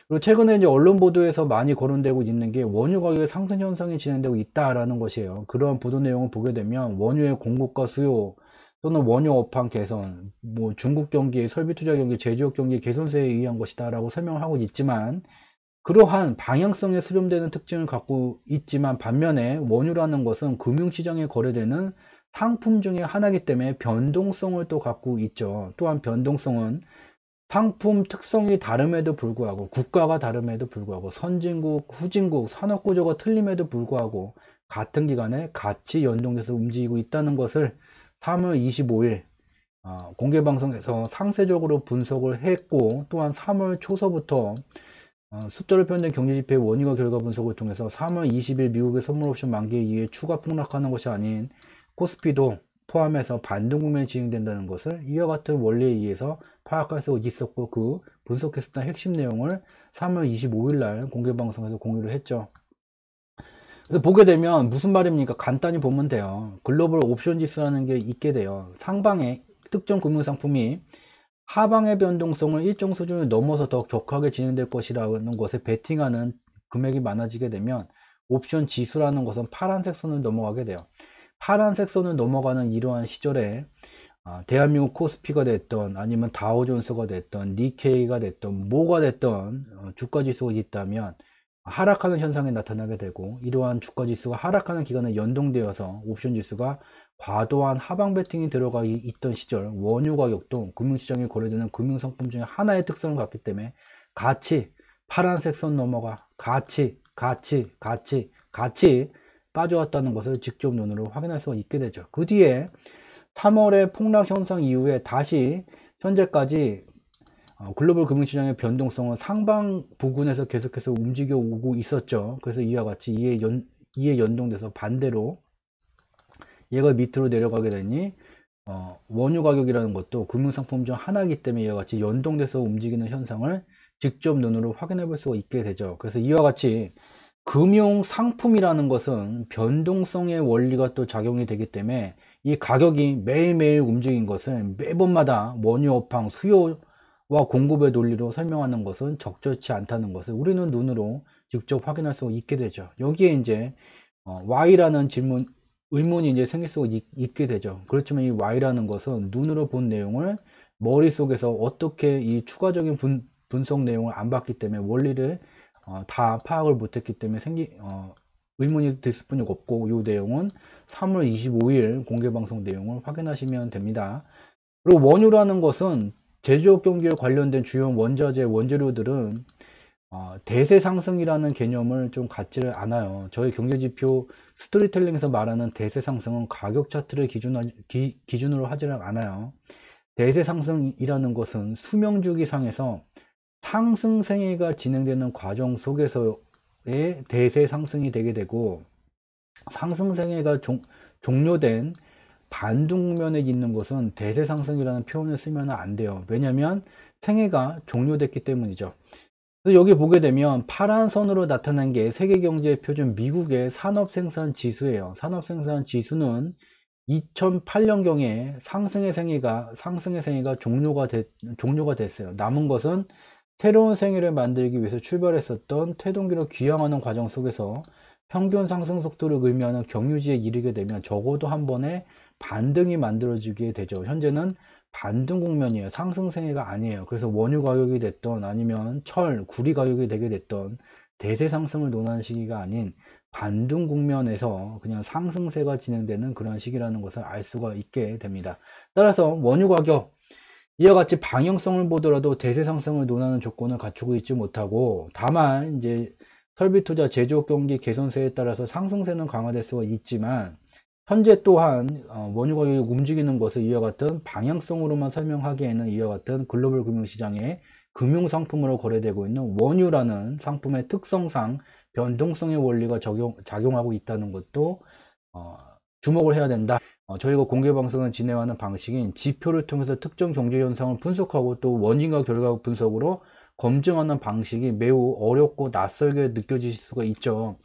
그리고 최근에 이제 언론 보도에서 많이 거론되고 있는 게 원유 가격의 상승 현상이 진행되고 있다라는 것이에요. 그러한 보도 내용을 보게 되면 원유의 공급과 수요 또는 원유 업황 개선, 뭐 중국 경기, 설비 투자 경기, 제조업 경기 개선세에 의한 것이다라고 설명을 하고 있지만 그러한 방향성에 수렴되는 특징을 갖고 있지만 반면에 원유라는 것은 금융시장에 거래되는 상품 중에 하나이기 때문에 변동성을 또 갖고 있죠. 또한 변동성은 상품 특성이 다름에도 불구하고 국가가 다름에도 불구하고 선진국, 후진국, 산업구조가 틀림에도 불구하고 같은 기간에 같이 연동돼서 움직이고 있다는 것을 3월 25일 공개방송에서 상세적으로 분석을 했고 또한 3월 초서부터 숫자로 표현된 경제지표의 원유가 결과 분석을 통해서 3월 20일 미국의 선물 옵션 만기에 의해 추가 폭락하는 것이 아닌 코스피도 포함해서 반등 국면이 진행된다는 것을 이와 같은 원리에 의해서 파악할 수 있었고 그 분석했었던 핵심 내용을 3월 25일 날 공개방송에서 공유를 했죠. 그래서 보게 되면 무슨 말입니까? 간단히 보면 돼요. 글로벌 옵션 지수라는 게 있게 돼요. 상방에 특정 금융상품이 하방의 변동성을 일정 수준을 넘어서 더 격하게 진행될 것이라는 것에 베팅하는 금액이 많아지게 되면 옵션 지수라는 것은 파란색 선을 넘어가게 돼요. 파란색 선을 넘어가는 이러한 시절에 대한민국 코스피가 됐던 아니면 다우존스가 됐던 니케이가 됐던 뭐가 됐던 주가지수가 있다면 하락하는 현상이 나타나게 되고 이러한 주가지수가 하락하는 기간에 연동되어서 옵션지수가 과도한 하방 베팅이 들어가 있던 시절 원유 가격도 금융시장에 거래되는 금융상품 중에 하나의 특성을 갖기 때문에 같이 파란색 선 넘어가 같이 빠져왔다는 것을 직접 눈으로 확인할 수가 있게 되죠. 그 뒤에 3월의 폭락 현상 이후에 다시 현재까지 글로벌 금융시장의 변동성은 상방 부근에서 계속해서 움직여 오고 있었죠. 그래서 이와 같이 이에 연동돼서 반대로 얘가 밑으로 내려가게 되니 원유 가격이라는 것도 금융상품 중 하나이기 때문에 이와 같이 연동돼서 움직이는 현상을 직접 눈으로 확인해 볼 수가 있게 되죠. 그래서 이와 같이 금융상품이라는 것은 변동성의 원리가 또 작용이 되기 때문에 이 가격이 매일매일 움직인 것은 매번마다 원유 업황 수요와 공급의 논리로 설명하는 것은 적절치 않다는 것을 우리는 눈으로 직접 확인할 수 있게 되죠. 여기에 이제 Y라는 의문이 이제 생길 수가 있게 되죠. 그렇지만 이 Y라는 것은 눈으로 본 내용을 머릿속에서 어떻게 이 추가적인 분석 내용을 안 봤기 때문에 원리를 다 파악을 못했기 때문에 의문이 들 수뿐이 없고 이 내용은 3월 25일 공개방송 내용을 확인하시면 됩니다. 그리고 원유라는 것은 제조업 경기에 관련된 주요 원자재, 원재료들은 대세 상승이라는 개념을 좀 갖지를 않아요. 저희 경제지표 스토리텔링에서 말하는 대세 상승은 가격 차트를 기준으로 하지를 않아요. 대세 상승이라는 것은 수명주기상에서 상승생애가 진행되는 과정 속에서의 대세 상승이 되게 되고 상승생애가 종료된 반등면에 있는 것은 대세 상승이라는 표현을 쓰면 안 돼요. 왜냐하면 생애가 종료됐기 때문이죠. 여기 보게 되면 파란 선으로 나타난 게 세계경제 표준 미국의 산업생산지수예요. 산업생산지수는 2008년경에 상승의 생애가 종료가 됐어요. 남은 것은 새로운 생애를 만들기 위해서 출발했었던 태동기로 귀향하는 과정 속에서 평균 상승 속도를 의미하는 경유지에 이르게 되면 적어도 한 번에 반등이 만들어지게 되죠. 현재는 반등 국면이에요. 상승생애가 아니에요. 그래서 원유 가격이 됐던 아니면 구리 가격이 되게 됐던 대세 상승을 논하는 시기가 아닌 반등 국면에서 그냥 상승세가 진행되는 그런 시기라는 것을 알 수가 있게 됩니다. 따라서 원유 가격 이와 같이 방향성을 보더라도 대세 상승을 논하는 조건을 갖추고 있지 못하고 다만 이제 설비 투자 제조업 경기 개선세에 따라서 상승세는 강화될 수가 있지만 현재 또한 원유 가격이 움직이는 것을 이와 같은 방향성으로만 설명하기에는 이와 같은 글로벌 금융시장의 금융상품으로 거래되고 있는 원유라는 상품의 특성상 변동성의 원리가 작용하고 있다는 것도 주목을 해야 된다. 저희가 공개방송을 진행하는 방식인 지표를 통해서 특정 경제현상을 분석하고 또 원인과 결과 분석으로 검증하는 방식이 매우 어렵고 낯설게 느껴질 수가 있죠.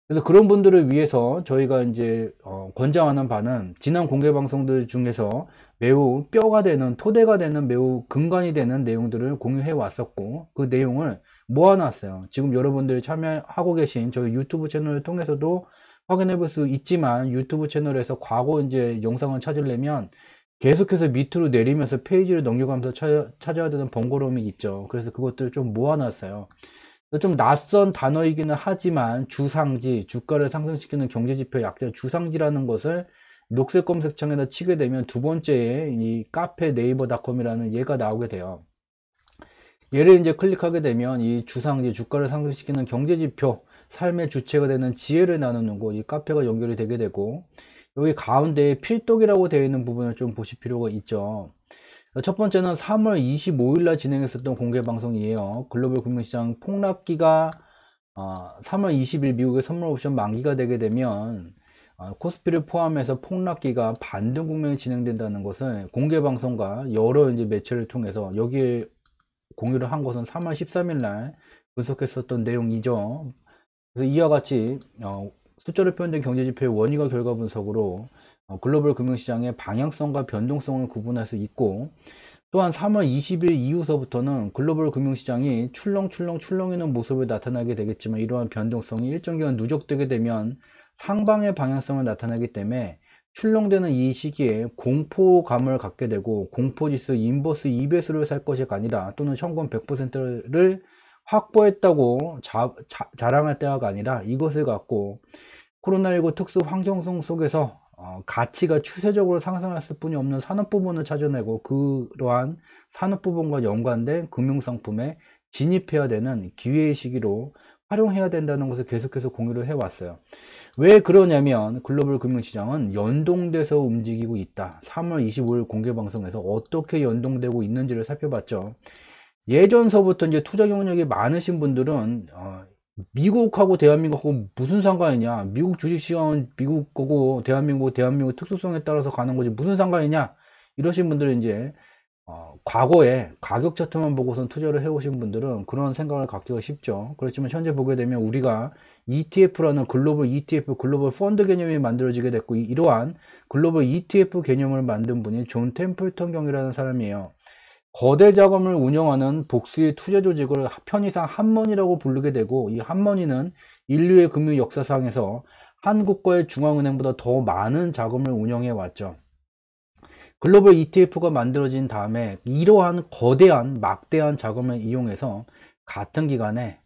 그래서 그런 분들을 위해서 저희가 이제 권장하는 바는 지난 공개 방송들 중에서 매우 뼈가 되는 토대가 되는 매우 근간이 되는 내용들을 공유해 왔었고 그 내용을 모아놨어요. 지금 여러분들이 참여하고 계신 저희 유튜브 채널을 통해서도 확인해 볼 수 있지만, 유튜브 채널에서 과거 이제 영상을 찾으려면 계속해서 밑으로 내리면서 페이지를 넘겨가면서 찾아야 되는 번거로움이 있죠. 그래서 그것들을 좀 모아놨어요. 좀 낯선 단어이기는 하지만 주상지, 주가를 상승시키는 경제지표 약자 주상지라는 것을 녹색 검색창에다 치게 되면 두 번째에 이 카페 네이버닷컴이라는 얘가 나오게 돼요. 얘를 이제 클릭하게 되면 이 주상지, 주가를 상승시키는 경제지표, 삶의 주체가 되는 지혜를 나누는 곳, 이 카페가 연결이 되게 되고, 여기 가운데에 필독이라고 되어 있는 부분을 좀 보실 필요가 있죠. 첫 번째는 3월 25일 날 진행했었던 공개 방송이에요. 글로벌 금융시장 폭락기가 3월 20일 미국의 선물 옵션 만기가 되게 되면 코스피를 포함해서 폭락기가 반등 국면이 진행된다는 것을 공개 방송과 여러 이제 매체를 통해서 여기에 공유를 한 것은 3월 13일 날 분석했었던 내용이죠. 그래서 이와 같이 숫자로 표현된 경제지표의 원인과 결과 분석으로 글로벌 금융시장의 방향성과 변동성을 구분할 수 있고, 또한 3월 20일 이후서부터는 글로벌 금융시장이 출렁이는 모습을 나타나게 되겠지만, 이러한 변동성이 일정 기간 누적되게 되면 상방의 방향성을 나타나기 때문에 출렁되는 이 시기에 공포감을 갖게 되고, 공포지수 인버스 2배수를 살 것이 아니라, 또는 현금 100%를 확보했다고 자랑할 때가 아니라, 이것을 갖고 코로나19 특수 환경성 속에서 가치가 추세적으로 상승했을 뿐이 없는 산업 부분을 찾아내고, 그러한 산업 부분과 연관된 금융상품에 진입해야 되는 기회의 시기로 활용해야 된다는 것을 계속해서 공유를 해왔어요. 왜 그러냐면 글로벌 금융시장은 연동돼서 움직이고 있다. 3월 25일 공개방송에서 어떻게 연동되고 있는지를 살펴봤죠. 예전서부터 이제 투자 경력이 많으신 분들은 미국하고 대한민국하고 무슨 상관이냐, 미국 주식시장은 미국 거고 대한민국 특수성에 따라서 가는 거지 무슨 상관이냐, 이러신 분들은 이제 과거에 가격 차트만 보고선 투자를 해오신 분들은 그런 생각을 갖기가 쉽죠. 그렇지만 현재 보게 되면 우리가 ETF라는 글로벌 ETF, 글로벌 펀드 개념이 만들어지게 됐고, 이러한 글로벌 ETF 개념을 만든 분이 존 템플턴 경이라는 사람이에요. 거대 자금을 운영하는 복수의 투자 조직을 편의상 한머니라고 부르게 되고, 이 한머니는 인류의 금융 역사상에서 한국과의 중앙은행보다 더 많은 자금을 운영해 왔죠. 글로벌 ETF가 만들어진 다음에 이러한 거대한 막대한 자금을 이용해서 같은 기간에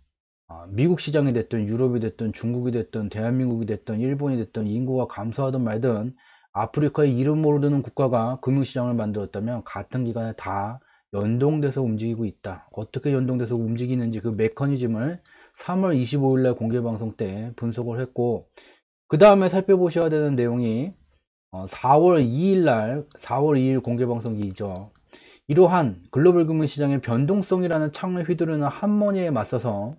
미국 시장이 됐든 유럽이 됐든 중국이 됐든 대한민국이 됐든 일본이 됐든 인구가 감소하든 말든 아프리카의 이름 모르는 국가가 금융시장을 만들었다면 같은 기간에 다 연동돼서 움직이고 있다. 어떻게 연동돼서 움직이는지 그 메커니즘을 3월 25일 날 공개방송 때 분석을 했고, 그 다음에 살펴보셔야 되는 내용이 4월 2일 공개방송이죠. 이러한 글로벌 금융시장의 변동성이라는 창을 휘두르는 한머니에 맞서서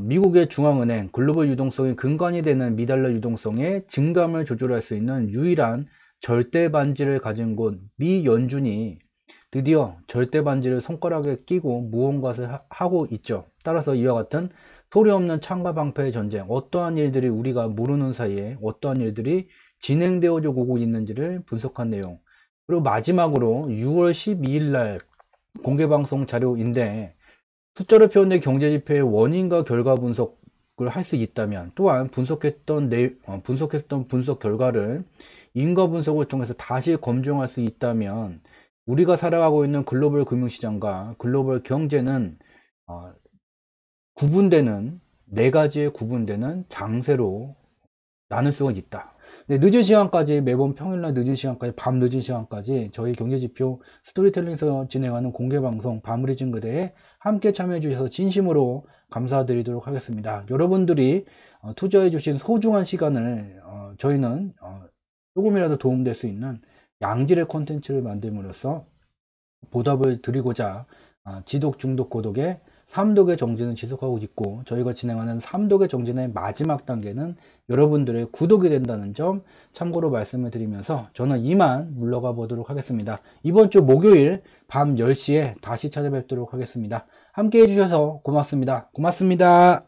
미국의 중앙은행 글로벌 유동성의 근간이 되는 미달러 유동성의 증감을 조절할 수 있는 유일한 절대 반지를 가진 곳 미 연준이 드디어 절대 반지를 손가락에 끼고 무언가를 하고 있죠. 따라서 이와 같은 소리 없는 창과 방패의 전쟁, 어떠한 일들이 우리가 모르는 사이에 어떠한 일들이 진행되어져 오고 있는지를 분석한 내용, 그리고 마지막으로 6월 12일 날 공개방송 자료인데, 숫자로 표현된 경제지표의 원인과 결과 분석을 할 수 있다면, 또한 분석했던 분석 결과를 인과 분석을 통해서 다시 검증할 수 있다면, 우리가 살아가고 있는 글로벌 금융시장과 글로벌 경제는 구분되는, 네 가지의 구분되는 장세로 나눌 수가 있다. 네, 늦은 시간까지, 매번 평일날 늦은 시간까지, 밤 늦은 시간까지 저희 경제지표 스토리텔링에서 진행하는 공개방송 밤의진 그대에 함께 참여해 주셔서 진심으로 감사드리도록 하겠습니다. 여러분들이 투자해 주신 소중한 시간을 저희는 조금이라도 도움될 수 있는 양질의 콘텐츠를 만듦으로써 보답을 드리고자 지독, 중독, 고독의 3독의 정진은 지속하고 있고, 저희가 진행하는 3독의 정진의 마지막 단계는 여러분들의 구독이 된다는 점 참고로 말씀을 드리면서 저는 이만 물러가 보도록 하겠습니다. 이번 주 목요일 밤 10시에 다시 찾아뵙도록 하겠습니다. 함께 해주셔서 고맙습니다. 고맙습니다.